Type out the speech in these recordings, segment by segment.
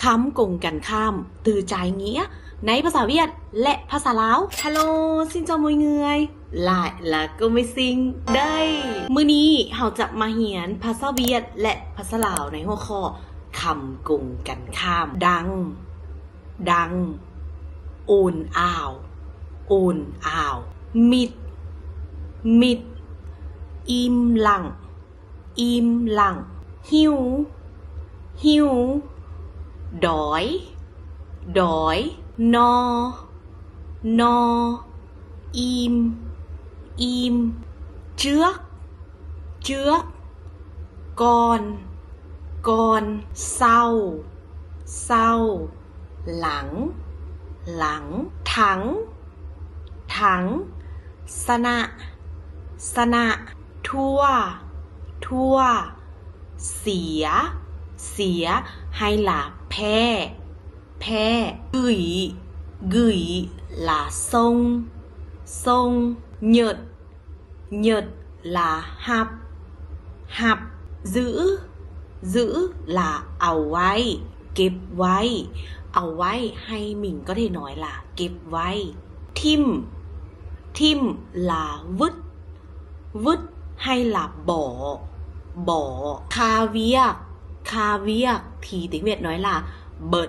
คำกงกันข้ามtừ trái nghĩaในภาษาเวียดและภาษาลาวฮัลโหลซินจอมวยเงยlại là cô mới sinh ได้มื้อนี้เราจะมาเรียนภาษาเวียดและภาษาลาวในหัวข้อคำกงกันข้ามดังโอนอ่าวมิดอิมหลังหิวดอยนออิมเจือกก่อนเศร้าหลังถังสนะทั่วเสียให้ล่ะแพ้กึ๋ยlà sông nhợt là hạp giữ là เอาไว้เก็บไว้เอาไว้ให้mình có thể nói là เก็บไว้ทิ่ม là vứt hay là bỏคาเวียกthì tiếng Việt nói là bợt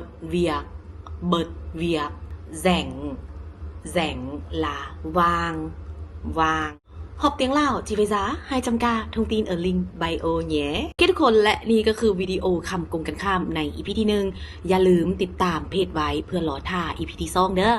việc rảnh là vàng học tiếng Lào chỉ với giá 200k thông tin ở link bio แย้ทุกคนและนี่ก็คือวิดีโอคำกงกันข้ามใน EP ที่ 1อย่าลืมติดตามเพจไว้เพื่อรอท่า EP ที่ 2เด้อ